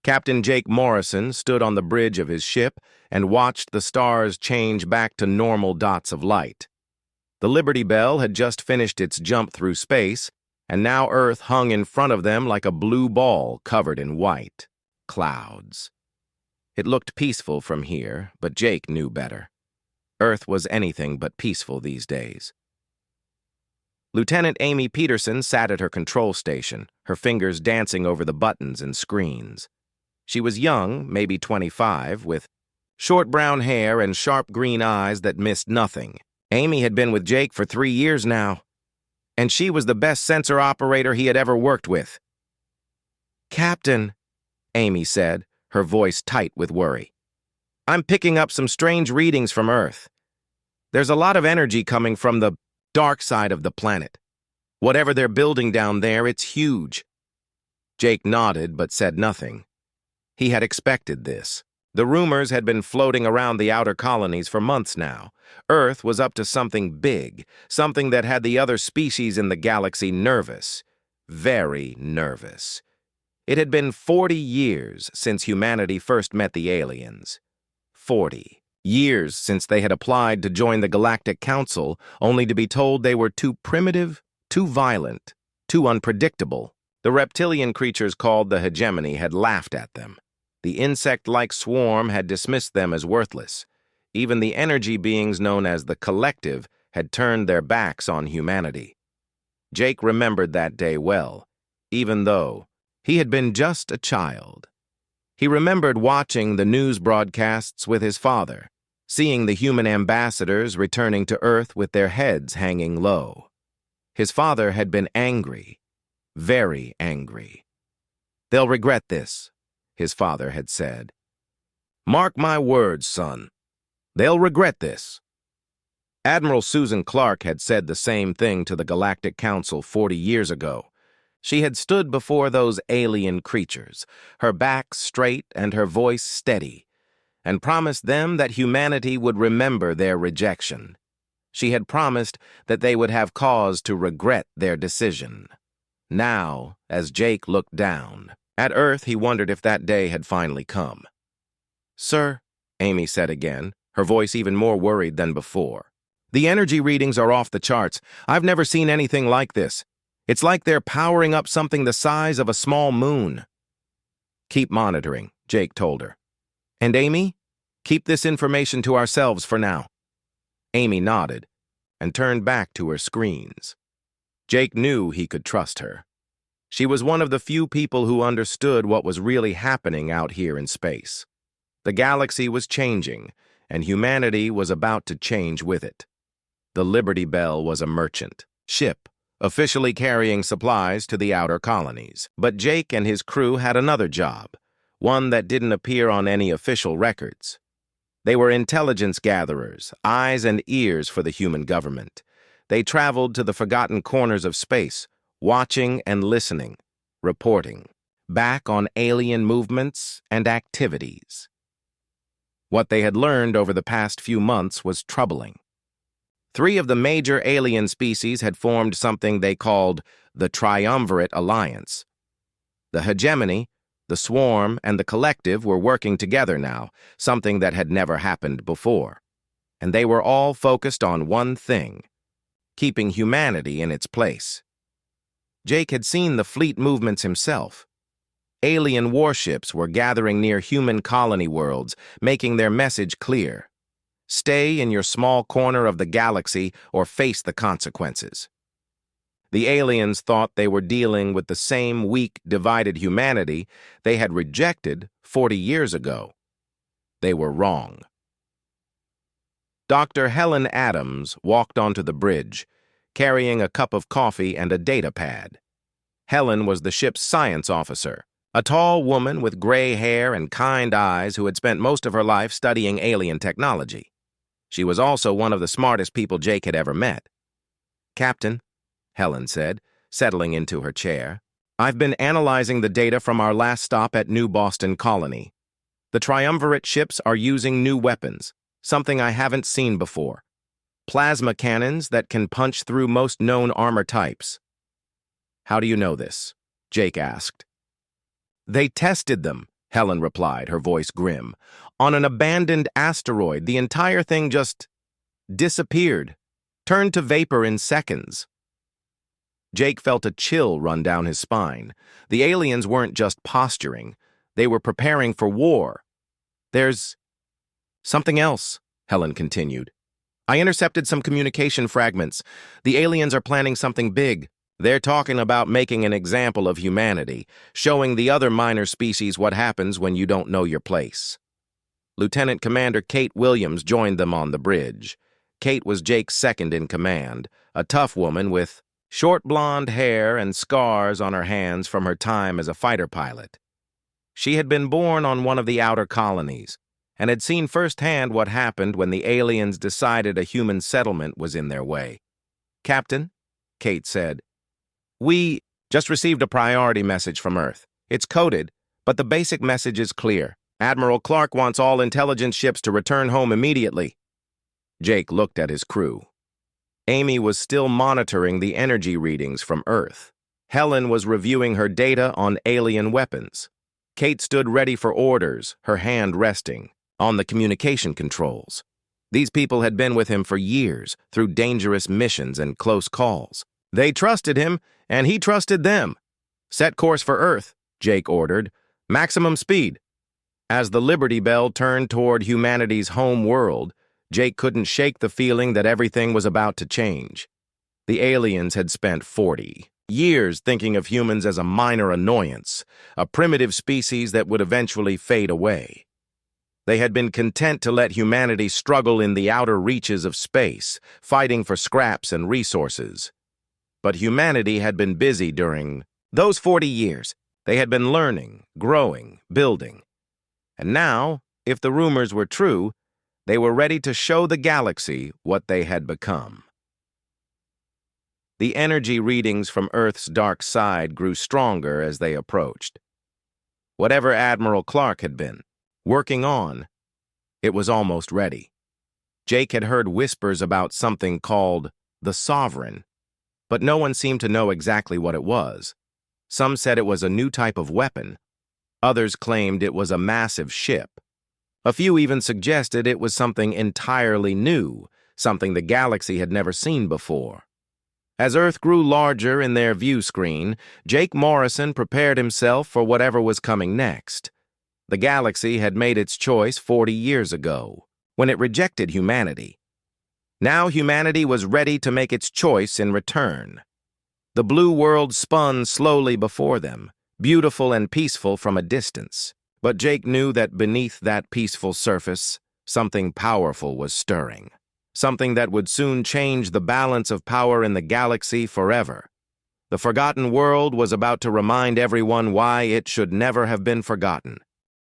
Captain Jake Morrison stood on the bridge of his ship and watched the stars change back to normal dots of light. The Liberty Bell had just finished its jump through space, and now Earth hung in front of them like a blue ball covered in white clouds. It looked peaceful from here, but Jake knew better. Earth was anything but peaceful these days. Lieutenant Amy Peterson sat at her control station, her fingers dancing over the buttons and screens. She was young, maybe 25, with short brown hair and sharp green eyes that missed nothing. Amy had been with Jake for 3 years now, and she was the best sensor operator he had ever worked with. "Captain," Amy said, her voice tight with worry, "I'm picking up some strange readings from Earth. There's a lot of energy coming from the dark side of the planet. Whatever they're building down there, it's huge." Jake nodded but said nothing. He had expected this. The rumors had been floating around the outer colonies for months now. Earth was up to something big, something that had the other species in the galaxy nervous. Very nervous. It had been 40 years since humanity first met the aliens. 40 years since they had applied to join the Galactic Council, only to be told they were too primitive, too violent, too unpredictable. The reptilian creatures called the hegemony had laughed at them. The insect-like swarm had dismissed them as worthless. Even the energy beings known as the Collective had turned their backs on humanity. Jake remembered that day well, even though he had been just a child. He remembered watching the news broadcasts with his father, seeing the human ambassadors returning to Earth with their heads hanging low. His father had been angry, very angry. "They'll regret this," his father had said. "Mark my words, son. They'll regret this." Admiral Susan Clark had said the same thing to the Galactic Council 40 years ago. She had stood before those alien creatures, her back straight and her voice steady, and promised them that humanity would remember their rejection. She had promised that they would have cause to regret their decision. Now, as Jake looked down at Earth, he wondered if that day had finally come. "Sir," Amy said again, her voice even more worried than before, "the energy readings are off the charts. I've never seen anything like this. It's like they're powering up something the size of a small moon." "Keep monitoring," Jake told her. "And Amy, keep this information to ourselves for now." Amy nodded and turned back to her screens. Jake knew he could trust her. She was one of the few people who understood what was really happening out here in space. The galaxy was changing, and humanity was about to change with it. The Liberty Bell was a merchant ship, officially carrying supplies to the outer colonies. But Jake and his crew had another job, one that didn't appear on any official records. They were intelligence gatherers, eyes and ears for the human government. They traveled to the forgotten corners of space, watching and listening, reporting back on alien movements and activities. What they had learned over the past few months was troubling. 3 of the major alien species had formed something they called the Triumvirate Alliance. The hegemony, the swarm, and the collective were working together now, something that had never happened before. And they were all focused on one thing: keeping humanity in its place. Jake had seen the fleet movements himself. Alien warships were gathering near human colony worlds, making their message clear: stay in your small corner of the galaxy or face the consequences. The aliens thought they were dealing with the same weak, divided humanity they had rejected 40 years ago. They were wrong. Dr. Helen Adams walked onto the bridge, carrying a cup of coffee and a data pad. Helen was the ship's science officer, a tall woman with gray hair and kind eyes who had spent most of her life studying alien technology. She was also one of the smartest people Jake had ever met. "Captain," Helen said, settling into her chair, "I've been analyzing the data from our last stop at New Boston Colony. The triumvirate ships are using new weapons, something I haven't seen before. Plasma cannons that can punch through most known armor types." "How do you know this?" Jake asked. "They tested them," Helen replied, her voice grim. On an abandoned asteroid, the entire thing just disappeared, turned to vapor in seconds. Jake felt a chill run down his spine. The aliens weren't just posturing. They were preparing for war. There's something else, Helen continued. I intercepted some communication fragments. The aliens are planning something big. They're talking about making an example of humanity, showing the other minor species what happens when you don't know your place. Lieutenant Commander Kate Williams joined them on the bridge. Kate was Jake's second in command, a tough woman with short blonde hair and scars on her hands from her time as a fighter pilot. She had been born on one of the outer colonies and had seen firsthand what happened when the aliens decided a human settlement was in their way. Captain, Kate said, we just received a priority message from Earth. It's coded, but the basic message is clear. Admiral Clark wants all intelligence ships to return home immediately. Jake looked at his crew. Amy was still monitoring the energy readings from Earth. Helen was reviewing her data on alien weapons. Kate stood ready for orders, her hand resting on the communication controls. These people had been with him for years, through dangerous missions and close calls. They trusted him, and he trusted them. Set course for Earth, Jake ordered. Maximum speed. As the Liberty Bell turned toward humanity's home world, Jake couldn't shake the feeling that everything was about to change. The aliens had spent 40 years thinking of humans as a minor annoyance, a primitive species that would eventually fade away. They had been content to let humanity struggle in the outer reaches of space, fighting for scraps and resources. But humanity had been busy during those 40 years. They had been learning, growing, building. And now, if the rumors were true, they were ready to show the galaxy what they had become. The energy readings from Earth's dark side grew stronger as they approached. Whatever Admiral Clark had been working on, it was almost ready. Jake had heard whispers about something called the Sovereign, but no one seemed to know exactly what it was. Some said it was a new type of weapon. Others claimed it was a massive ship. A few even suggested it was something entirely new, something the galaxy had never seen before. As Earth grew larger in their view screen, Jake Morrison prepared himself for whatever was coming next. The galaxy had made its choice 40 years ago, when it rejected humanity. Now humanity was ready to make its choice in return. The blue world spun slowly before them, beautiful and peaceful from a distance. But Jake knew that beneath that peaceful surface, something powerful was stirring. Something that would soon change the balance of power in the galaxy forever. The forgotten world was about to remind everyone why it should never have been forgotten.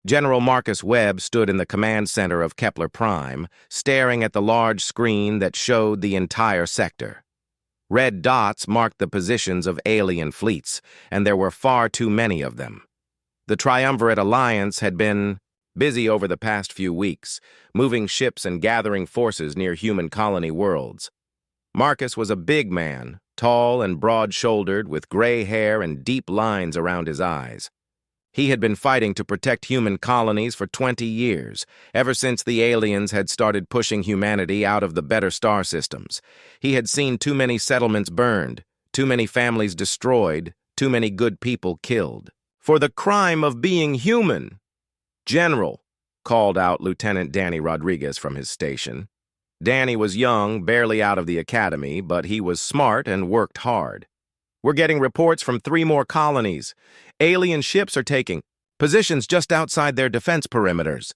General Marcus Webb stood in the command center of Kepler Prime, staring at the large screen that showed the entire sector. Red dots marked the positions of alien fleets, and there were far too many of them. The Triumvirate Alliance had been busy over the past few weeks, moving ships and gathering forces near human colony worlds. Marcus was a big man, tall and broad-shouldered, with gray hair and deep lines around his eyes. He had been fighting to protect human colonies for 20 years, ever since the aliens had started pushing humanity out of the better star systems. He had seen too many settlements burned, too many families destroyed, too many good people killed. For the crime of being human. General, called out Lieutenant Danny Rodriguez from his station. Danny was young, barely out of the academy, but he was smart and worked hard. We're getting reports from 3 more colonies. Alien ships are taking positions just outside their defense perimeters.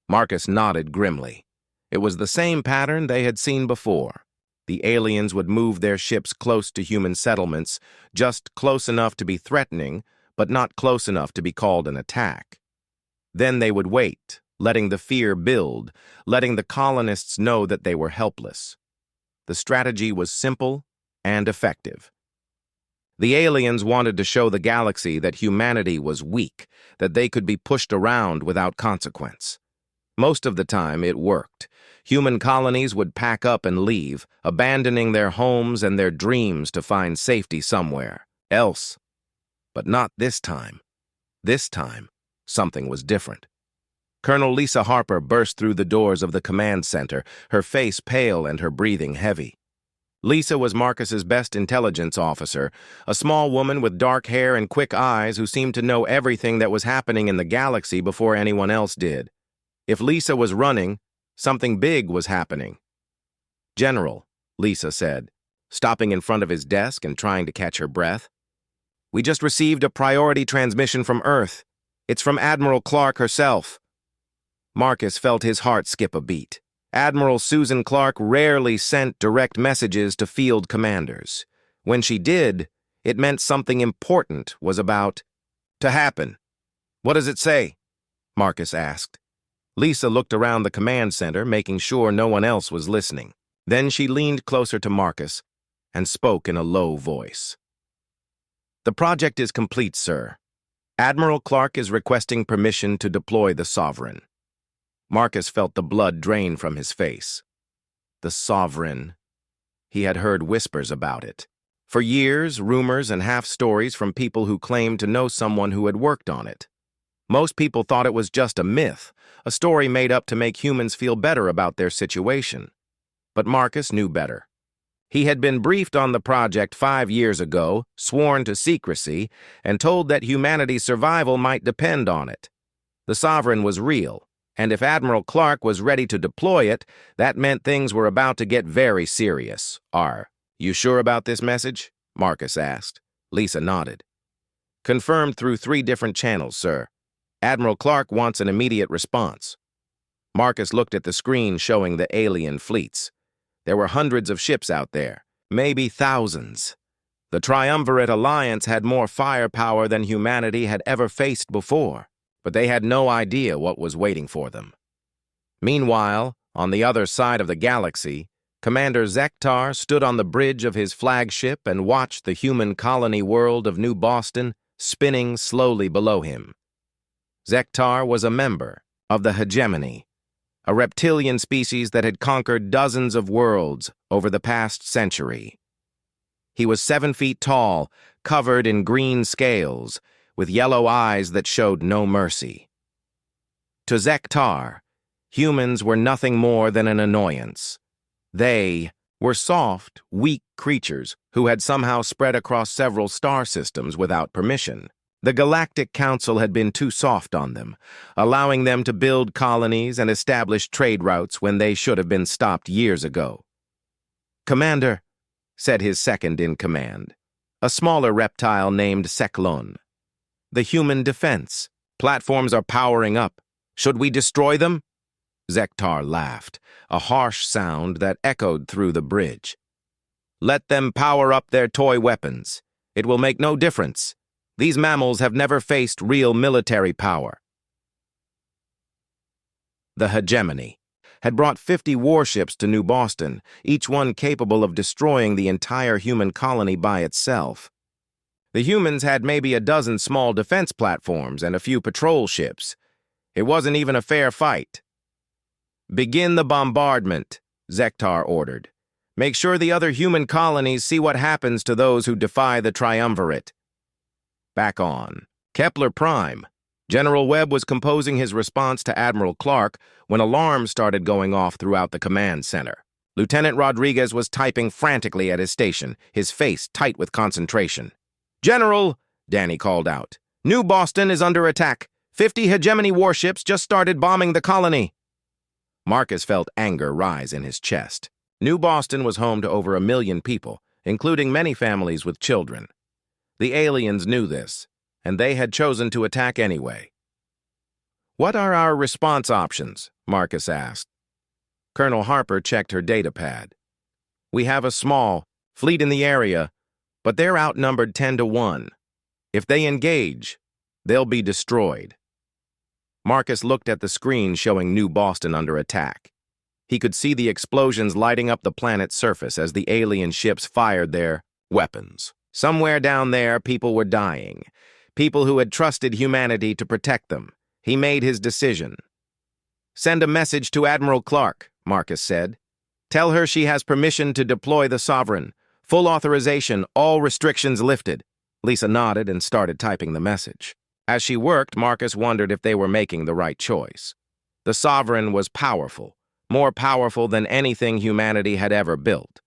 Marcus nodded grimly. It was the same pattern they had seen before. The aliens would move their ships close to human settlements, just close enough to be threatening, but not close enough to be called an attack. Then they would wait, letting the fear build, letting the colonists know that they were helpless. The strategy was simple and effective. The aliens wanted to show the galaxy that humanity was weak, that they could be pushed around without consequence. Most of the time, it worked. Human colonies would pack up and leave, abandoning their homes and their dreams to find safety somewhere else. But not this time. This time, Something was different. Colonel Lisa Harper burst through the doors of the command center, her face pale and her breathing heavy. Lisa was Marcus's best intelligence officer, a small woman with dark hair and quick eyes who seemed to know everything that was happening in the galaxy before anyone else did. If Lisa was running, something big was happening. "General," Lisa said, stopping in front of his desk and trying to catch her breath. "We just received a priority transmission from Earth. It's from Admiral Clark herself." Marcus felt his heart skip a beat. Admiral Susan Clark rarely sent direct messages to field commanders. When she did, it meant something important was about to happen. "What does it say?" Marcus asked. Lisa looked around the command center, making sure no one else was listening. Then she leaned closer to Marcus and spoke in a low voice. "The project is complete, sir. Admiral Clark is requesting permission to deploy the Sovereign." Marcus felt the blood drain from his face. The Sovereign. He had heard whispers about it. For years, rumors and half-stories from people who claimed to know someone who had worked on it. Most people thought it was just a myth, a story made up to make humans feel better about their situation. But Marcus knew better. He had been briefed on the project 5 years ago, sworn to secrecy, and told that humanity's survival might depend on it. The Sovereign was real, and if Admiral Clark was ready to deploy it, that meant things were about to get very serious. "Are you sure about this message?" Marcus asked. Lisa nodded. "Confirmed through 3 different channels, sir. Admiral Clark wants an immediate response." Marcus looked at the screen showing the alien fleets. There were hundreds of ships out there, maybe thousands. The Triumvirate Alliance had more firepower than humanity had ever faced before, but they had no idea what was waiting for them. Meanwhile, on the other side of the galaxy, Commander Zektar stood on the bridge of his flagship and watched the human colony world of New Boston spinning slowly below him. Zektar was a member of the Hegemony, a reptilian species that had conquered dozens of worlds over the past century. He was 7 feet tall, covered in green scales, with yellow eyes that showed no mercy. To Zektar, humans were nothing more than an annoyance. They were soft, weak creatures who had somehow spread across several star systems without permission. The Galactic Council had been too soft on them, allowing them to build colonies and establish trade routes when they should have been stopped years ago. "Commander," said his second-in-command, a smaller reptile named Seklon. "The human defense. Platforms are powering up. Should we destroy them?" Zektar laughed, a harsh sound that echoed through the bridge. "Let them power up their toy weapons. It will make no difference. These mammals have never faced real military power." The Hegemony had brought 50 warships to New Boston, each one capable of destroying the entire human colony by itself. The humans had maybe a dozen small defense platforms and a few patrol ships. It wasn't even a fair fight. "Begin the bombardment," Zektar ordered. "Make sure the other human colonies see what happens to those who defy the Triumvirate." Back on Kepler Prime, General Webb was composing his response to Admiral Clark when alarms started going off throughout the command center. Lieutenant Rodriguez was typing frantically at his station, his face tight with concentration. "General," Danny called out, "New Boston is under attack. 50 Hegemony warships just started bombing the colony." Marcus felt anger rise in his chest. New Boston was home to over 1 million people, including many families with children. The aliens knew this, and they had chosen to attack anyway. "What are our response options?" Marcus asked. Colonel Harper checked her datapad. "We have a small fleet in the area, but they're outnumbered 10-1. If they engage, they'll be destroyed." Marcus looked at the screen showing New Boston under attack. He could see the explosions lighting up the planet's surface as the alien ships fired their weapons. Somewhere down there, people were dying. People who had trusted humanity to protect them. He made his decision. "Send a message to Admiral Clark," Marcus said. "Tell her she has permission to deploy the Sovereign. Full authorization, all restrictions lifted." Lisa nodded and started typing the message. As she worked, Marcus wondered if they were making the right choice. The Sovereign was powerful, more powerful than anything humanity had ever built.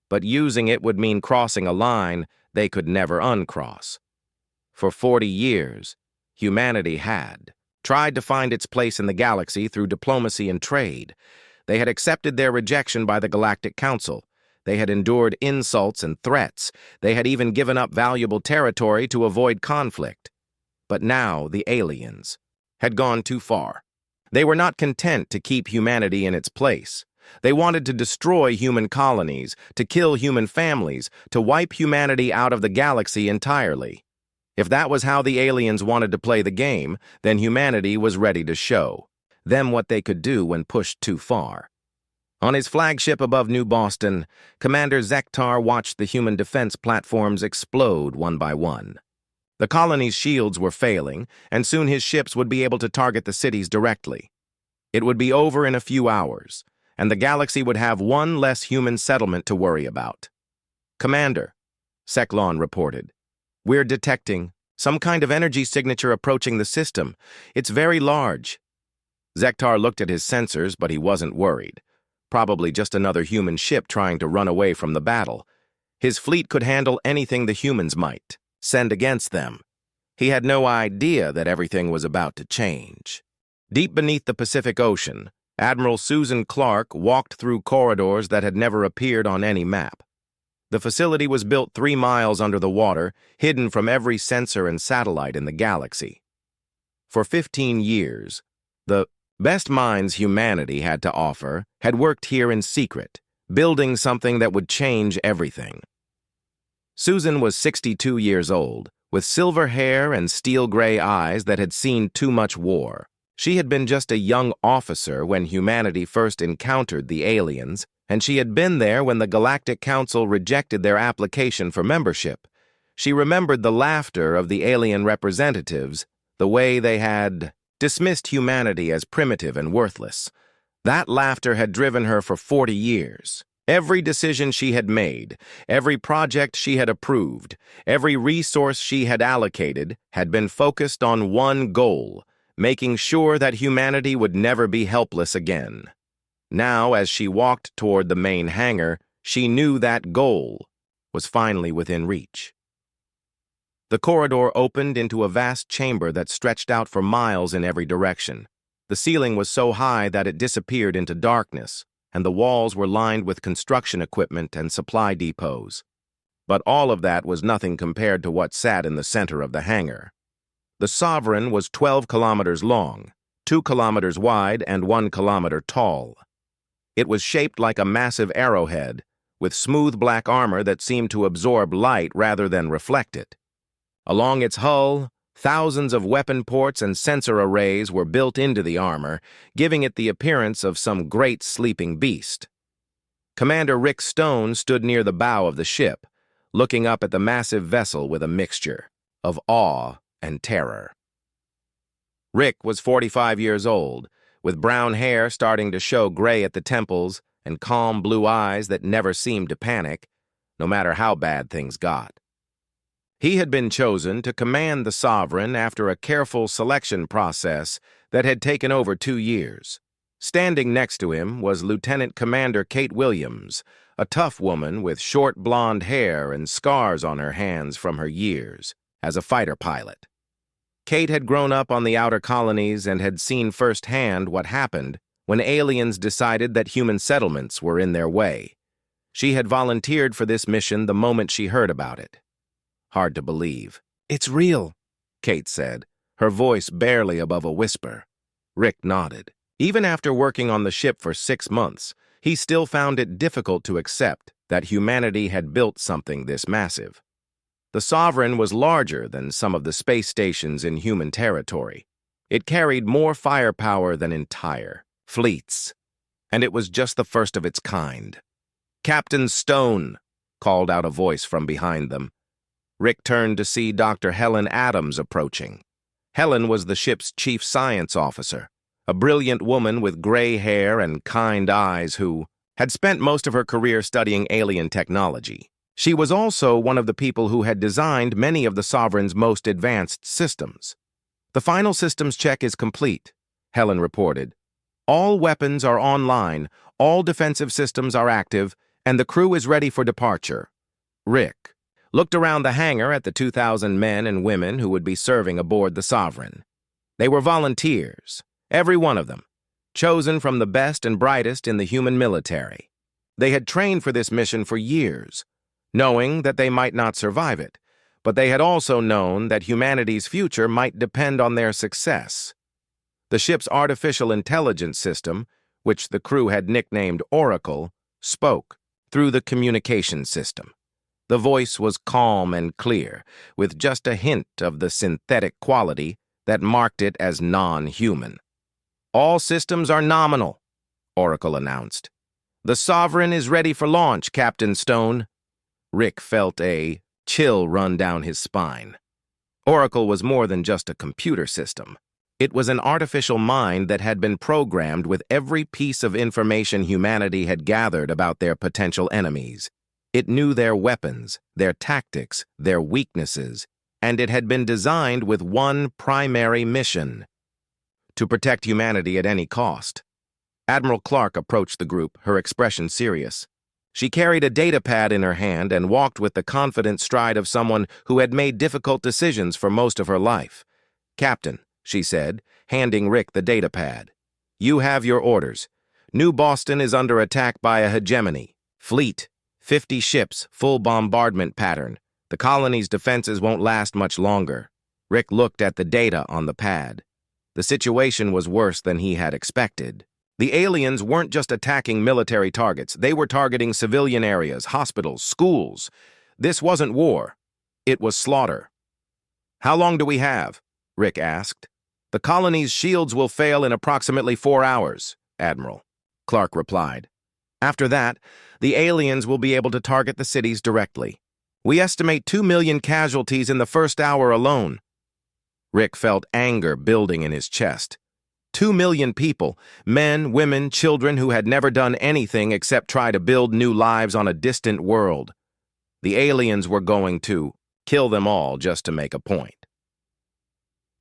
But using it would mean crossing a line they could never uncross. For 40 years, humanity had tried to find its place in the galaxy through diplomacy and trade. They had accepted their rejection by the Galactic Council. They had endured insults and threats. They had even given up valuable territory to avoid conflict. But now the aliens had gone too far. They were not content to keep humanity in its place. They wanted to destroy human colonies, to kill human families, to wipe humanity out of the galaxy entirely. If that was how the aliens wanted to play the game, then humanity was ready to show them what they could do when pushed too far. On his flagship above New Boston, Commander Zektar watched the human defense platforms explode one by one. The colony's shields were failing, and soon his ships would be able to target the cities directly. It would be over in a few hours, and the galaxy would have one less human settlement to worry about. "Commander," Seklon reported, "we're detecting some kind of energy signature approaching the system. It's very large." Zektar looked at his sensors, but he wasn't worried. Probably just another human ship trying to run away from the battle. His fleet could handle anything the humans might send against them. He had no idea that everything was about to change. Deep beneath the Pacific Ocean, Admiral Susan Clark walked through corridors that had never appeared on any map. The facility was built 3 miles under the water, hidden from every sensor and satellite in the galaxy. For 15 years, the best minds humanity had to offer had worked here in secret, building something that would change everything. Susan was 62 years old, with silver hair and steel-gray eyes that had seen too much war. She had been just a young officer when humanity first encountered the aliens, and she had been there when the Galactic Council rejected their application for membership. She remembered the laughter of the alien representatives, the way they had dismissed humanity as primitive and worthless. That laughter had driven her for 40 years. Every decision she had made, every project she had approved, every resource she had allocated had been focused on one goal: making sure that humanity would never be helpless again. Now, as she walked toward the main hangar, she knew that goal was finally within reach. The corridor opened into a vast chamber that stretched out for miles in every direction. The ceiling was so high that it disappeared into darkness, and the walls were lined with construction equipment and supply depots. But all of that was nothing compared to what sat in the center of the hangar. The Sovereign was 12 kilometers long, 2 kilometers wide, and 1 kilometer tall. It was shaped like a massive arrowhead, with smooth black armor that seemed to absorb light rather than reflect it. Along its hull, thousands of weapon ports and sensor arrays were built into the armor, giving it the appearance of some great sleeping beast. Commander Rick Stone stood near the bow of the ship, looking up at the massive vessel with a mixture of awe and terror. Rick was 45 years old, with brown hair starting to show gray at the temples and calm blue eyes that never seemed to panic, no matter how bad things got. He had been chosen to command the Sovereign after a careful selection process that had taken over 2 years. Standing next to him was Lieutenant Commander Kate Williams, a tough woman with short blonde hair and scars on her hands from her years as a fighter pilot. Kate had grown up on the outer colonies and had seen firsthand what happened when aliens decided that human settlements were in their way. She had volunteered for this mission the moment she heard about it. Hard to believe. "It's real," Kate said, her voice barely above a whisper. Rick nodded. Even after working on the ship for 6 months, he still found it difficult to accept that humanity had built something this massive. The Sovereign was larger than some of the space stations in human territory. It carried more firepower than entire fleets, and it was just the first of its kind. "Captain Stone," called out a voice from behind them. Rick turned to see Dr. Helen Adams approaching. Helen was the ship's chief science officer, a brilliant woman with gray hair and kind eyes who had spent most of her career studying alien technology. She was also one of the people who had designed many of the Sovereign's most advanced systems. "The final systems check is complete," Helen reported. "All weapons are online, all defensive systems are active, and the crew is ready for departure." Rick looked around the hangar at the 2,000 men and women who would be serving aboard the Sovereign. They were volunteers, every one of them, chosen from the best and brightest in the human military. They had trained for this mission for years, knowing that they might not survive it, but they had also known that humanity's future might depend on their success. The ship's artificial intelligence system, which the crew had nicknamed Oracle, spoke through the communication system. The voice was calm and clear, with just a hint of the synthetic quality that marked it as non-human. "All systems are nominal," Oracle announced. "The Sovereign is ready for launch, Captain Stone." Rick felt a chill run down his spine. Oracle was more than just a computer system. It was an artificial mind that had been programmed with every piece of information humanity had gathered about their potential enemies. It knew their weapons, their tactics, their weaknesses, and it had been designed with one primary mission: to protect humanity at any cost. Admiral Clark approached the group, her expression serious. She carried a data pad in her hand and walked with the confident stride of someone who had made difficult decisions for most of her life. "Captain," she said, handing Rick the data pad, "you have your orders. New Boston is under attack by a hegemony. Fleet, 50 ships, full bombardment pattern. The colony's defenses won't last much longer." Rick looked at the data on the pad. The situation was worse than he had expected. The aliens weren't just attacking military targets. They were targeting civilian areas, hospitals, schools. This wasn't war. It was slaughter. "How long do we have?" Rick asked. "The colony's shields will fail in approximately 4 hours," Admiral Clark replied. "After that, the aliens will be able to target the cities directly. We estimate 2 million casualties in the first hour alone." Rick felt anger building in his chest. 2 million people, men, women, children who had never done anything except try to build new lives on a distant world. The aliens were going to kill them all just to make a point.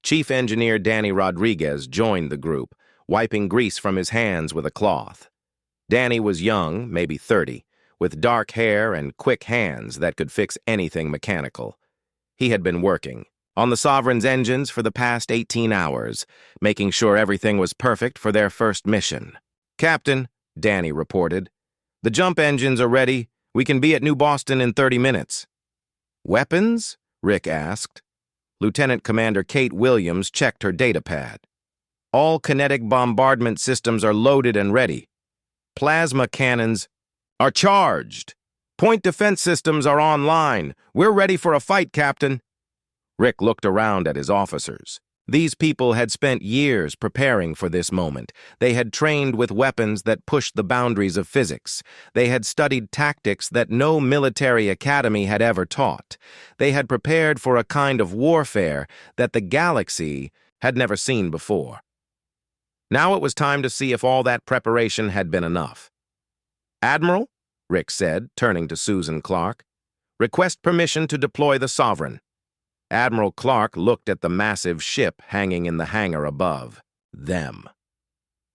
Chief Engineer Danny Rodriguez joined the group, wiping grease from his hands with a cloth. Danny was young, maybe 30, with dark hair and quick hands that could fix anything mechanical. He had been working on the Sovereign's engines for the past 18 hours, making sure everything was perfect for their first mission. "Captain," Danny reported, "the jump engines are ready. We can be at New Boston in 30 minutes. "Weapons?" Rick asked. Lieutenant Commander Kate Williams checked her data pad. "All kinetic bombardment systems are loaded and ready. Plasma cannons are charged. Point defense systems are online. We're ready for a fight, Captain." Rick looked around at his officers. These people had spent years preparing for this moment. They had trained with weapons that pushed the boundaries of physics. They had studied tactics that no military academy had ever taught. They had prepared for a kind of warfare that the galaxy had never seen before. Now it was time to see if all that preparation had been enough. "Admiral," Rick said, turning to Susan Clark, "request permission to deploy the Sovereign." Admiral Clark looked at the massive ship hanging in the hangar above them.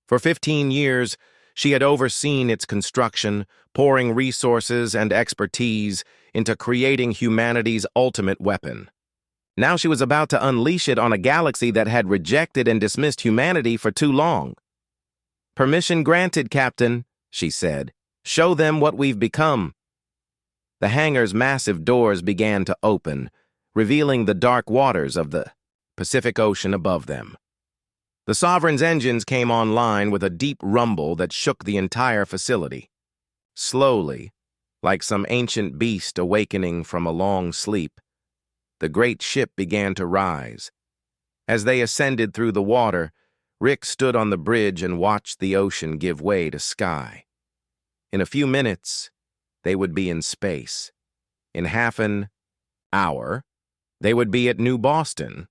For 15 years, she had overseen its construction, pouring resources and expertise into creating humanity's ultimate weapon. Now she was about to unleash it on a galaxy that had rejected and dismissed humanity for too long. "Permission granted, Captain," she said. "Show them what we've become." The hangar's massive doors began to open, revealing the dark waters of the Pacific Ocean above them. The Sovereign's engines came online with a deep rumble that shook the entire facility. Slowly, like some ancient beast awakening from a long sleep, the great ship began to rise. As they ascended through the water, Rick stood on the bridge and watched the ocean give way to sky. In a few minutes, they would be in space. In half an hour, they would be at New Boston.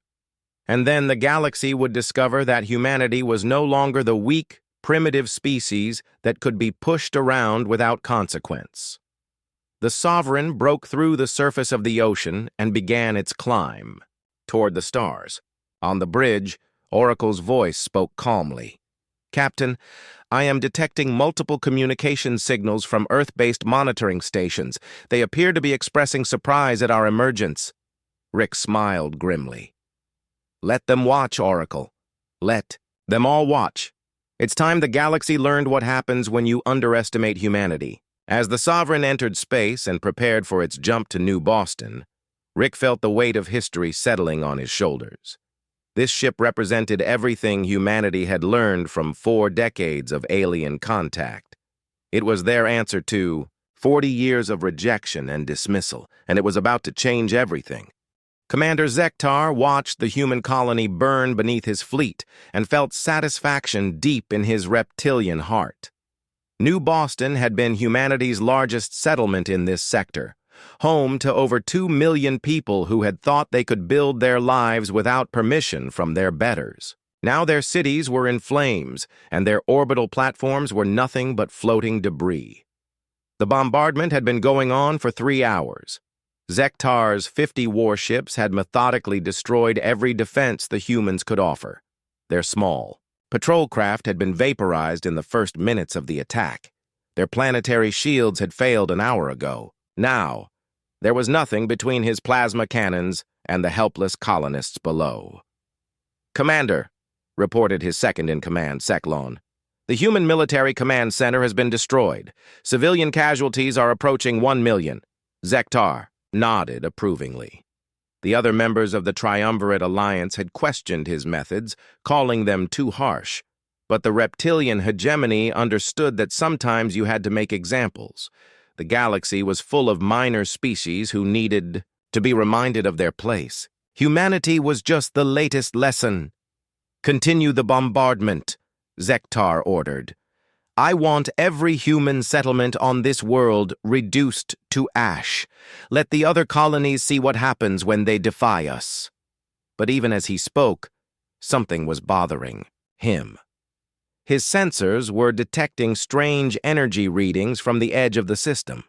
And then the galaxy would discover that humanity was no longer the weak, primitive species that could be pushed around without consequence. The Sovereign broke through the surface of the ocean and began its climb toward the stars. On the bridge, Oracle's voice spoke calmly. "Captain, I am detecting multiple communication signals from Earth-based monitoring stations. They appear to be expressing surprise at our emergence." Rick smiled grimly. "Let them watch, Oracle. Let them all watch. It's time the galaxy learned what happens when you underestimate humanity." As the Sovereign entered space and prepared for its jump to New Boston, Rick felt the weight of history settling on his shoulders. This ship represented everything humanity had learned from 4 decades of alien contact. It was their answer to 40 years of rejection and dismissal, and it was about to change everything. Commander Zektar watched the human colony burn beneath his fleet and felt satisfaction deep in his reptilian heart. New Boston had been humanity's largest settlement in this sector, home to over 2 million people who had thought they could build their lives without permission from their betters. Now their cities were in flames, and their orbital platforms were nothing but floating debris. The bombardment had been going on for 3 hours. Zektar's 50 warships had methodically destroyed every defense the humans could offer. Their small patrol craft had been vaporized in the first minutes of the attack. Their planetary shields had failed an hour ago. Now, there was nothing between his plasma cannons and the helpless colonists below. "Commander," reported his second-in-command, Seklon, "the human military command center has been destroyed. Civilian casualties are approaching 1 million. Zektar nodded approvingly. The other members of the Triumvirate Alliance had questioned his methods, calling them too harsh. But the reptilian hegemony understood that sometimes you had to make examples. The galaxy was full of minor species who needed to be reminded of their place. Humanity was just the latest lesson. "Continue the bombardment," Zektar ordered. "I want every human settlement on this world reduced to ash. Let the other colonies see what happens when they defy us." But even as he spoke, something was bothering him. His sensors were detecting strange energy readings from the edge of the system.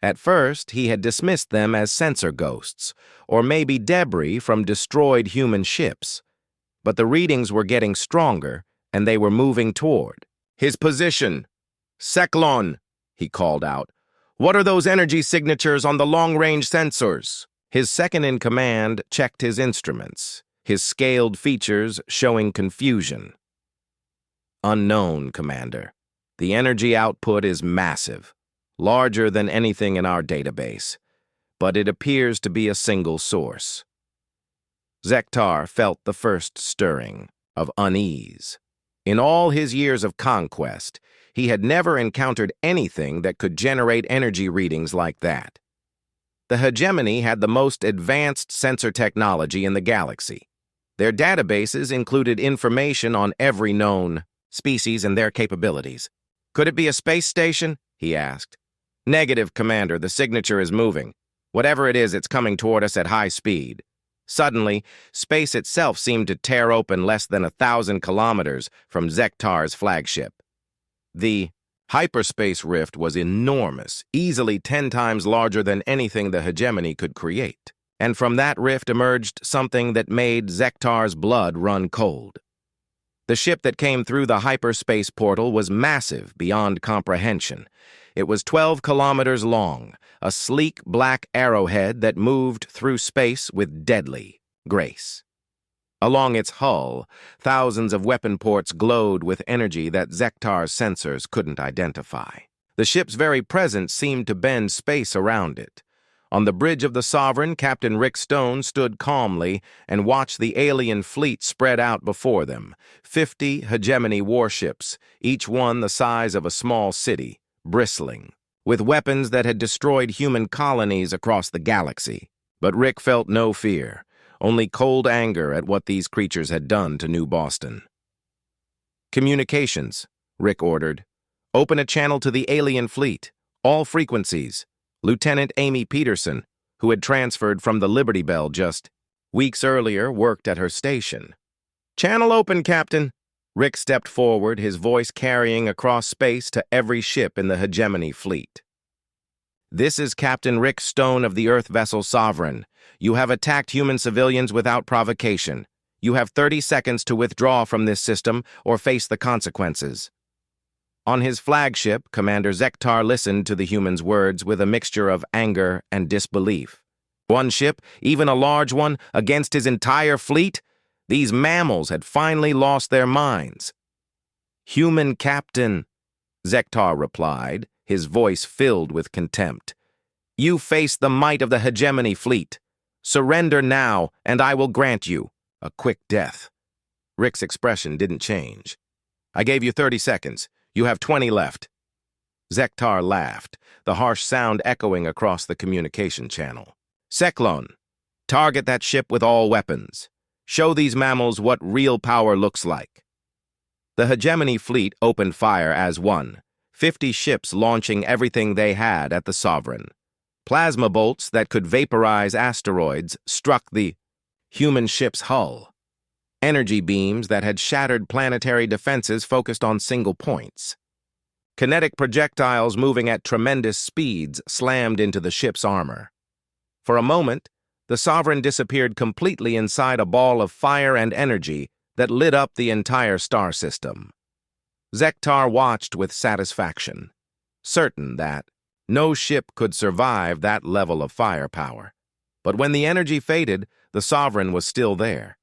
At first, he had dismissed them as sensor ghosts, or maybe debris from destroyed human ships. But the readings were getting stronger, and they were moving toward his position. "Seklon," he called out. "What are those energy signatures on the long-range sensors?" His second-in-command checked his instruments, his scaled features showing confusion. "Unknown, Commander. The energy output is massive, larger than anything in our database, but it appears to be a single source." Zektar felt the first stirring of unease. In all his years of conquest, he had never encountered anything that could generate energy readings like that. The hegemony had the most advanced sensor technology in the galaxy. Their databases included information on every known species and their capabilities. "Could it be a space station?" he asked. "Negative, Commander. The signature is moving. Whatever it is, it's coming toward us at high speed." Suddenly, space itself seemed to tear open less than 1,000 kilometers from Zektar's flagship. The hyperspace rift was enormous, easily 10 times larger than anything the hegemony could create. And from that rift emerged something that made Zektar's blood run cold. The ship that came through the hyperspace portal was massive beyond comprehension. It was 12 kilometers long, a sleek black arrowhead that moved through space with deadly grace. Along its hull, thousands of weapon ports glowed with energy that Zektar's sensors couldn't identify. The ship's very presence seemed to bend space around it. On the bridge of the Sovereign, Captain Rick Stone stood calmly and watched the alien fleet spread out before them. 50 hegemony warships, each one the size of a small city, bristling, with weapons that had destroyed human colonies across the galaxy. But Rick felt no fear, only cold anger at what these creatures had done to New Boston. "Communications," Rick ordered. "Open a channel to the alien fleet. All frequencies." Lieutenant Amy Peterson, who had transferred from the Liberty Bell just weeks earlier, worked at her station. "Channel open, Captain." Rick stepped forward, his voice carrying across space to every ship in the hegemony fleet. "This is Captain Rick Stone of the Earth vessel Sovereign. You have attacked human civilians without provocation. You have 30 seconds to withdraw from this system or face the consequences. On his flagship, Commander Zektar listened to the human's words with a mixture of anger and disbelief. One ship, even a large one, against his entire fleet? These mammals had finally lost their minds. "Human captain," Zektar replied, his voice filled with contempt. "You face the might of the hegemony fleet. Surrender now, and I will grant you a quick death." Rick's expression didn't change. "I gave you 30 seconds. You have 20 left." Zektar laughed, the harsh sound echoing across the communication channel. "Seklon, target that ship with all weapons. Show these mammals what real power looks like." The hegemony fleet opened fire as one, 50 ships launching everything they had at the Sovereign. Plasma bolts that could vaporize asteroids struck the human ship's hull. Energy beams that had shattered planetary defenses focused on single points. Kinetic projectiles moving at tremendous speeds slammed into the ship's armor. For a moment, the Sovereign disappeared completely inside a ball of fire and energy that lit up the entire star system. Zektar watched with satisfaction, certain that no ship could survive that level of firepower. But when the energy faded, the Sovereign was still there.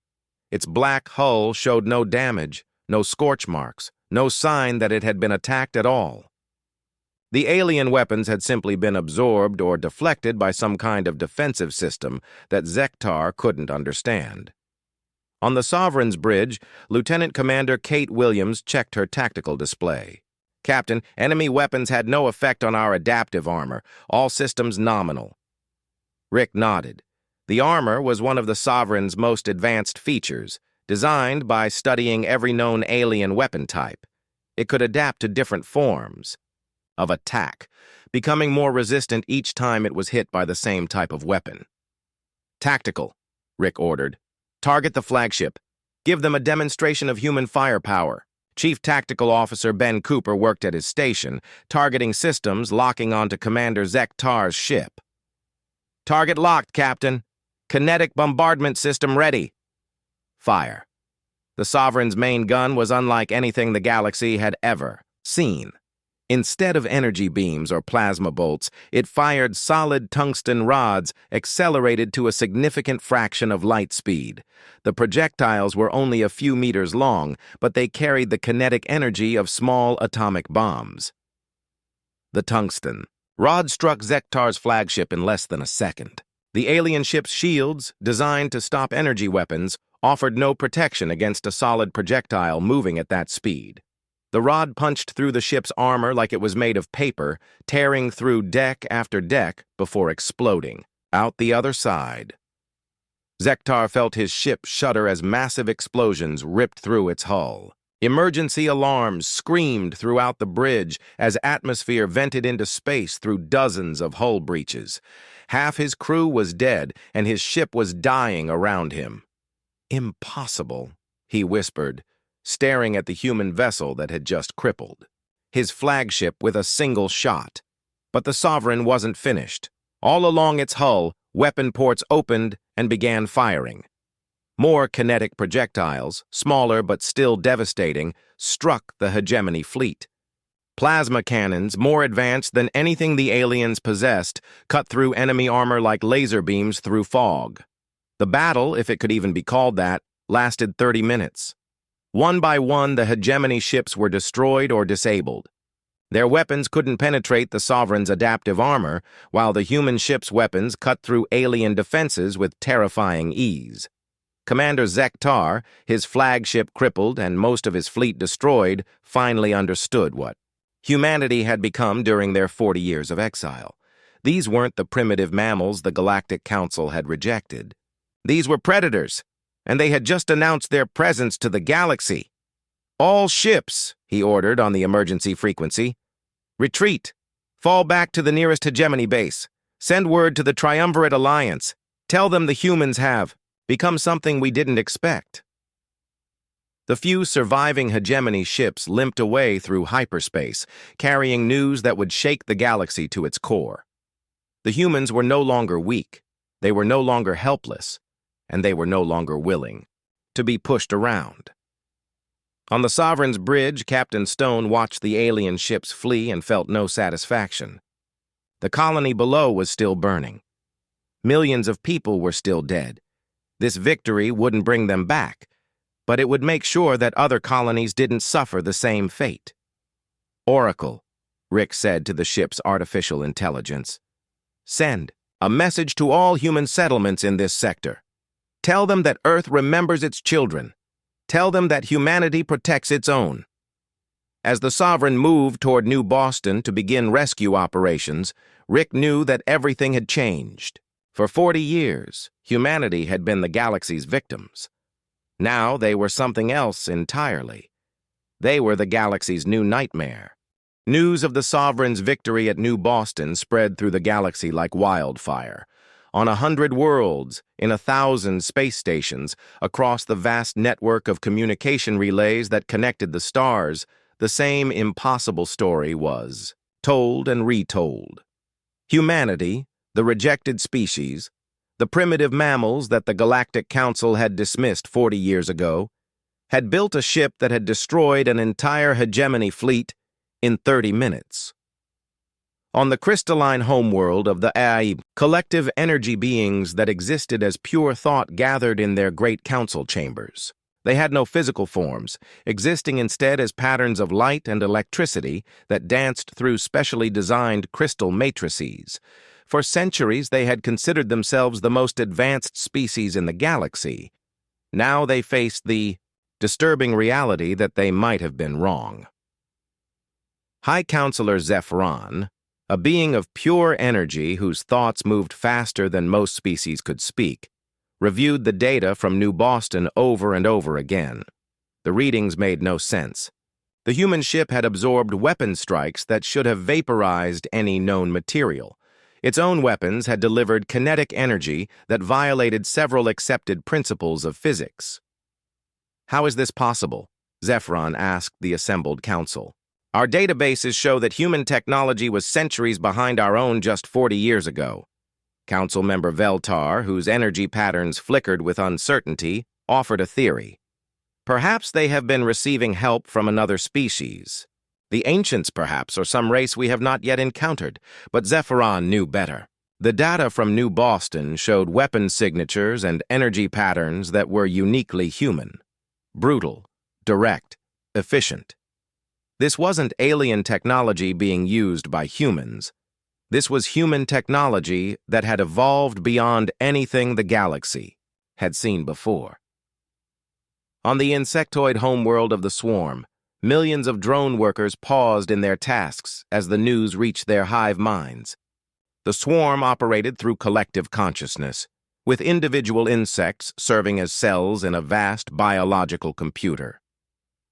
Its black hull showed no damage, no scorch marks, no sign that it had been attacked at all. The alien weapons had simply been absorbed or deflected by some kind of defensive system that Zektar couldn't understand. On the Sovereign's bridge, Lieutenant Commander Kate Williams checked her tactical display. "Captain, enemy weapons had no effect on our adaptive armor, all systems nominal." Rick nodded. The armor was one of the Sovereign's most advanced features, designed by studying every known alien weapon type. It could adapt to different forms of attack, becoming more resistant each time it was hit by the same type of weapon. "Tactical," Rick ordered. "Target the flagship. Give them a demonstration of human firepower." Chief Tactical Officer Ben Cooper worked at his station, targeting systems locking onto Commander Zektar's ship. "Target locked, Captain. Kinetic bombardment system ready." Fire. The Sovereign's main gun was unlike anything the galaxy had ever seen. Instead of energy beams or plasma bolts, it fired solid tungsten rods accelerated to a significant fraction of light speed. The projectiles were only a few meters long, but they carried the kinetic energy of small atomic bombs. The tungsten rod struck Zektar's flagship in less than a second. The alien ship's shields, designed to stop energy weapons, offered no protection against a solid projectile moving at that speed. The rod punched through the ship's armor like it was made of paper, tearing through deck after deck before exploding. Out the other side, Zektar felt his ship shudder as massive explosions ripped through its hull. Emergency alarms screamed throughout the bridge as atmosphere vented into space through dozens of hull breaches. Half his crew was dead, and his ship was dying around him. "Impossible," he whispered, staring at the human vessel that had just crippled. His flagship with a single shot. But the Sovereign wasn't finished. All along its hull, weapon ports opened and began firing. More kinetic projectiles, smaller but still devastating, struck the hegemony fleet. Plasma cannons, more advanced than anything the aliens possessed, cut through enemy armor like laser beams through fog. The battle, if it could even be called that, lasted 30 minutes. One by one, the hegemony ships were destroyed or disabled. Their weapons couldn't penetrate the Sovereign's adaptive armor, while the human ship's weapons cut through alien defenses with terrifying ease. Commander Zektar, his flagship crippled and most of his fleet destroyed, finally understood what humanity had become during their 40 years of exile. These weren't the primitive mammals the Galactic Council had rejected. These were predators, and they had just announced their presence to the galaxy. "All ships," he ordered on the emergency frequency. "Retreat. Fall back to the nearest hegemony base. Send word to the Triumvirate Alliance. Tell them the humans have become something we didn't expect." The few surviving hegemony ships limped away through hyperspace, carrying news that would shake the galaxy to its core. The humans were no longer weak, they were no longer helpless, and they were no longer willing. to be pushed around. On the Sovereign's bridge, Captain Stone watched the alien ships flee and felt no satisfaction. The colony below was still burning. Millions of people were still dead. This victory wouldn't bring them back, but it would make sure that other colonies didn't suffer the same fate. "Oracle," Rick said to the ship's artificial intelligence, "send a message to all human settlements in this sector. Tell them that Earth remembers its children. Tell them that humanity protects its own." As the Sovereign moved toward New Boston to begin rescue operations, Rick knew that everything had changed. For 40 years, humanity had been the galaxy's victims. Now they were something else entirely. They were the galaxy's new nightmare. News of the Sovereign's victory at New Boston spread through the galaxy like wildfire. On 100 worlds, in 1,000 space stations, across the vast network of communication relays that connected the stars, the same impossible story was told and retold. Humanity, the rejected species, the primitive mammals that the Galactic Council had dismissed 40 years ago, had built a ship that had destroyed an entire hegemony fleet in 30 minutes. On the crystalline homeworld of the AI, collective energy beings that existed as pure thought gathered in their great council chambers. They had no physical forms, existing instead as patterns of light and electricity that danced through specially designed crystal matrices. For centuries, they had considered themselves the most advanced species in the galaxy. Now they faced the disturbing reality that they might have been wrong. High Counselor Zephyron, a being of pure energy whose thoughts moved faster than most species could speak, reviewed the data from New Boston over and over again. The readings made no sense. The human ship had absorbed weapon strikes that should have vaporized any known material. Its own weapons had delivered kinetic energy that violated several accepted principles of physics. "How is this possible?" Zephyron asked the assembled council. "Our databases show that human technology was centuries behind our own just 40 years ago." Council member Veltar, whose energy patterns flickered with uncertainty, offered a theory. "Perhaps they have been receiving help from another species. The ancients, perhaps, or some race we have not yet encountered." But Zephyron knew better. The data from New Boston showed weapon signatures and energy patterns that were uniquely human. Brutal, direct, efficient. This wasn't alien technology being used by humans. This was human technology that had evolved beyond anything the galaxy had seen before. On the insectoid homeworld of the Swarm, millions of drone workers paused in their tasks as the news reached their hive minds. The Swarm operated through collective consciousness, with individual insects serving as cells in a vast biological computer.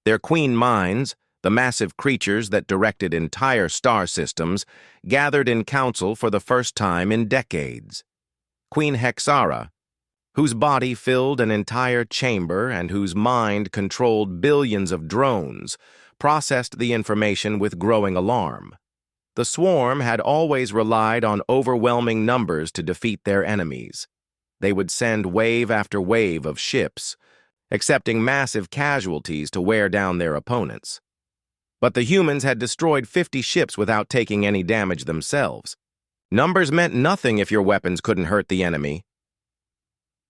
Their queen minds, the massive creatures that directed entire star systems, gathered in council for the first time in decades. Queen Hexara, whose body filled an entire chamber and whose mind controlled billions of drones, processed the information with growing alarm. The Swarm had always relied on overwhelming numbers to defeat their enemies. They would send wave after wave of ships, accepting massive casualties to wear down their opponents. But the humans had destroyed 50 ships without taking any damage themselves. Numbers meant nothing if your weapons couldn't hurt the enemy.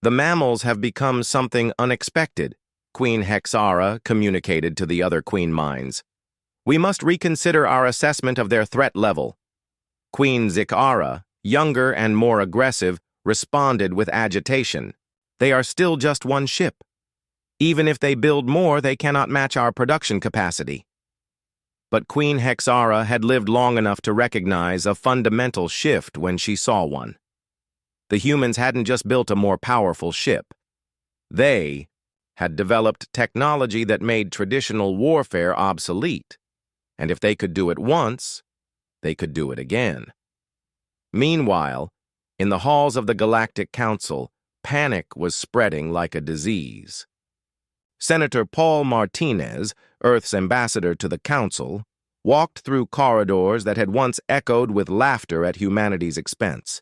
"The mammals have become something unexpected," Queen Hexara communicated to the other queen minds. "We must reconsider our assessment of their threat level." Queen Zikara, younger and more aggressive, responded with agitation. "They are still just one ship. Even if they build more, they cannot match our production capacity." But Queen Hexara had lived long enough to recognize a fundamental shift when she saw one. The humans hadn't just built a more powerful ship. They had developed technology that made traditional warfare obsolete. And if they could do it once, they could do it again. Meanwhile, in the halls of the Galactic Council, panic was spreading like a disease. Senator Paul Martinez, Earth's ambassador to the Council, walked through corridors that had once echoed with laughter at humanity's expense.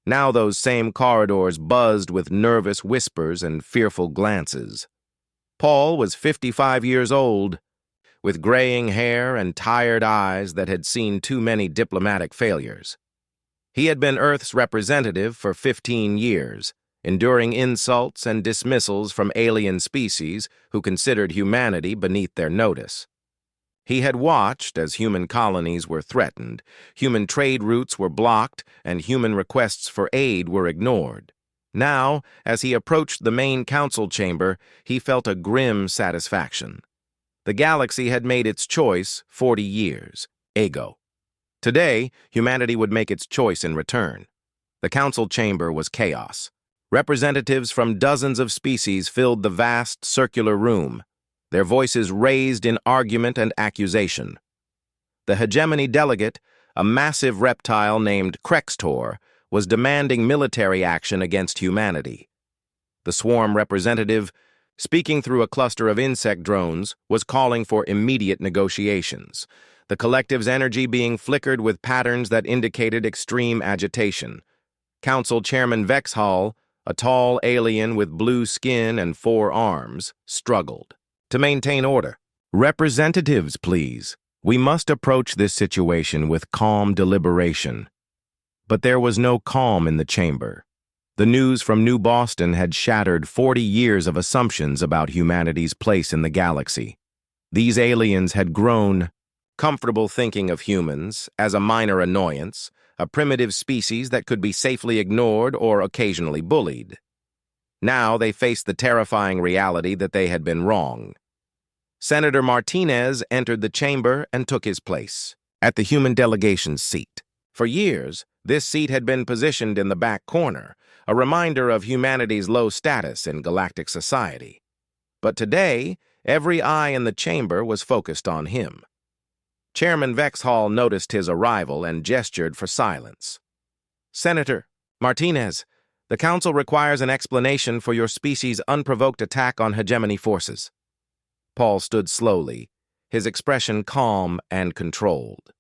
Now those same corridors buzzed with nervous whispers and fearful glances. Paul was 55 years old, with graying hair and tired eyes that had seen too many diplomatic failures. He had been Earth's representative for 15 years, enduring insults and dismissals from alien species who considered humanity beneath their notice. He had watched as human colonies were threatened, human trade routes were blocked, and human requests for aid were ignored. Now, as he approached the main council chamber, he felt a grim satisfaction. The galaxy had made its choice 40 years ago. Today, humanity would make its choice in return. The council chamber was chaos. Representatives from dozens of species filled the vast circular room, their voices raised in argument and accusation. The hegemony delegate, a massive reptile named Krextor, was demanding military action against humanity. The swarm representative, speaking through a cluster of insect drones, was calling for immediate negotiations, the collective's energy being flickered with patterns that indicated extreme agitation. Council Chairman Vexhall, a tall alien with blue skin and 4 arms, struggled to maintain order. "Representatives, please. We must approach this situation with calm deliberation." But there was no calm in the chamber. The news from New Boston had shattered 40 years of assumptions about humanity's place in the galaxy. These aliens had grown comfortable thinking of humans as a minor annoyance, a primitive species that could be safely ignored or occasionally bullied. Now they faced the terrifying reality that they had been wrong. Senator Martinez entered the chamber and took his place at the human delegation's seat. For years, this seat had been positioned in the back corner, a reminder of humanity's low status in galactic society. But today, every eye in the chamber was focused on him. Chairman Vexhall noticed his arrival and gestured for silence. "Senator Martinez, the Council requires an explanation for your species' unprovoked attack on hegemony forces." Paul stood slowly, his expression calm and controlled.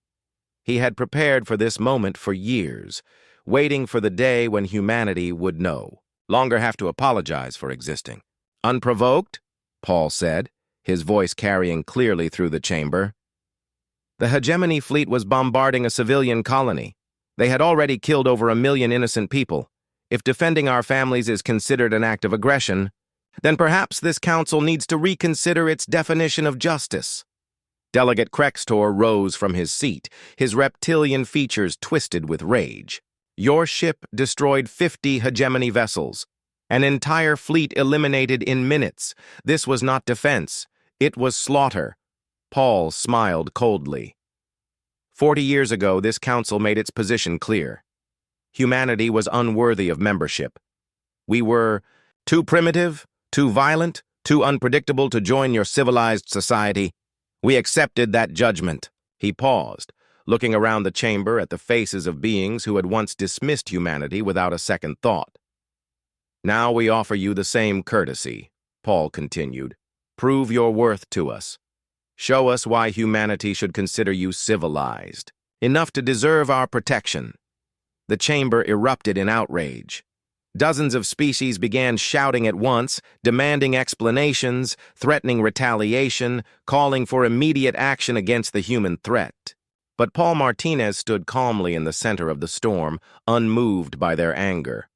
He had prepared for this moment for years, waiting for the day when humanity would no longer have to apologize for existing. "Unprovoked?" Paul said, his voice carrying clearly through the chamber. The hegemony fleet was bombarding a civilian colony. They had already killed over 1 million innocent people. If defending our families is considered an act of aggression, then perhaps this council needs to reconsider its definition of justice. Delegate Krextor rose from his seat, his reptilian features twisted with rage. "Your ship destroyed 50 hegemony vessels. An entire fleet eliminated in minutes. This was not defense. It was slaughter." Paul smiled coldly. 40 years ago, this council made its position clear. Humanity was unworthy of membership. We were too primitive, too violent, too unpredictable to join your civilized society. We accepted that judgment. He paused, looking around the chamber at the faces of beings who had once dismissed humanity without a second thought. "Now we offer you the same courtesy," Paul continued. "Prove your worth to us. Show us why humanity should consider you civilized, enough to deserve our protection." The chamber erupted in outrage. Dozens of species began shouting at once, demanding explanations, threatening retaliation, calling for immediate action against the human threat. But Paul Martinez stood calmly in the center of the storm, unmoved by their anger.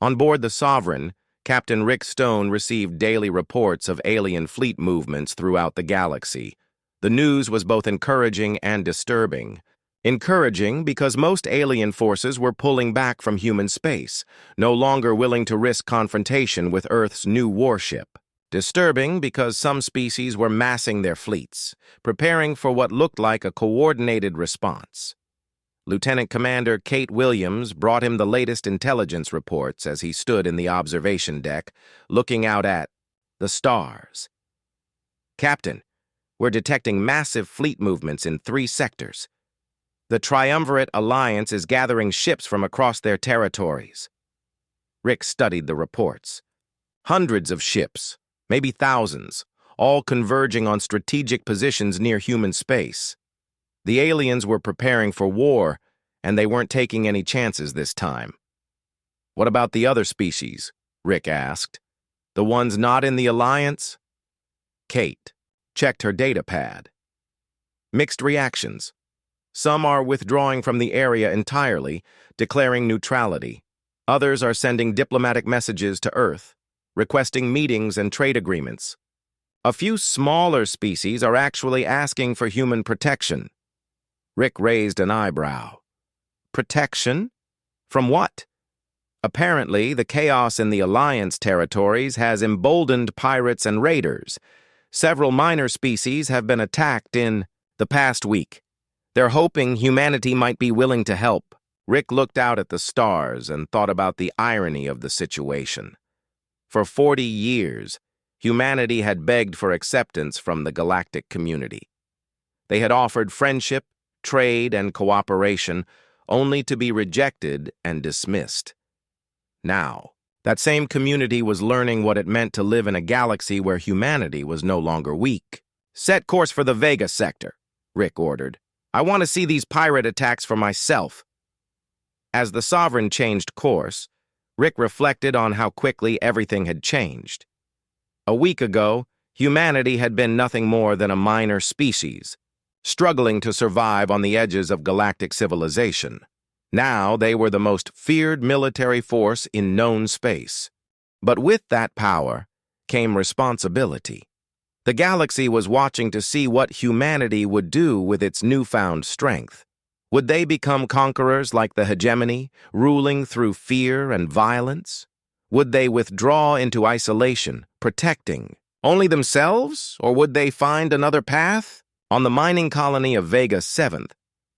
On board the Sovereign, Captain Rick Stone received daily reports of alien fleet movements throughout the galaxy. The news was both encouraging and disturbing. Encouraging because most alien forces were pulling back from human space, no longer willing to risk confrontation with Earth's new warship. Disturbing because some species were massing their fleets, preparing for what looked like a coordinated response. Lieutenant Commander Kate Williams brought him the latest intelligence reports as he stood in the observation deck, looking out at the stars. "Captain, we're detecting massive fleet movements in 3 sectors. The Triumvirate Alliance is gathering ships from across their territories." Rick studied the reports. Hundreds of ships, maybe thousands, all converging on strategic positions near human space. The aliens were preparing for war, and they weren't taking any chances this time. "What about the other species?" Rick asked. "The ones not in the Alliance?" Kate checked her data pad. Mixed reactions. Some are withdrawing from the area entirely, declaring neutrality. Others are sending diplomatic messages to Earth, requesting meetings and trade agreements. A few smaller species are actually asking for human protection. Rick raised an eyebrow. Protection? From what? Apparently, the chaos in the Alliance territories has emboldened pirates and raiders. Several minor species have been attacked in the past week. They're hoping humanity might be willing to help. Rick looked out at the stars and thought about the irony of the situation. For 40 years, humanity had begged for acceptance from the galactic community. They had offered friendship, trade, and cooperation, only to be rejected and dismissed. Now, that same community was learning what it meant to live in a galaxy where humanity was no longer weak. "Set course for the Vega sector," Rick ordered. "I want to see these pirate attacks for myself." As the Sovereign changed course, Rick reflected on how quickly everything had changed. A week ago, humanity had been nothing more than a minor species, struggling to survive on the edges of galactic civilization. Now they were the most feared military force in known space. But with that power came responsibility. The galaxy was watching to see what humanity would do with its newfound strength. Would they become conquerors like the hegemony, ruling through fear and violence? Would they withdraw into isolation, protecting only themselves, or would they find another path? On the mining colony of Vega 7th,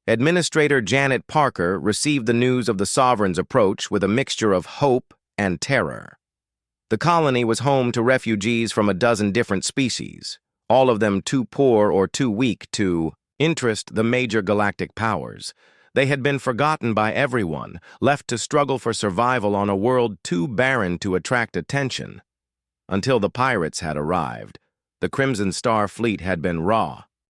Administrator Janet Parker received the news of the Sovereign's approach with a mixture of hope and terror. The colony was home to refugees from a dozen different species, all of them too poor or too weak to interest the major galactic powers. They had been forgotten by everyone, left to struggle for survival on a world too barren to attract attention. Until the pirates had arrived, the Crimson Star fleet had been raw,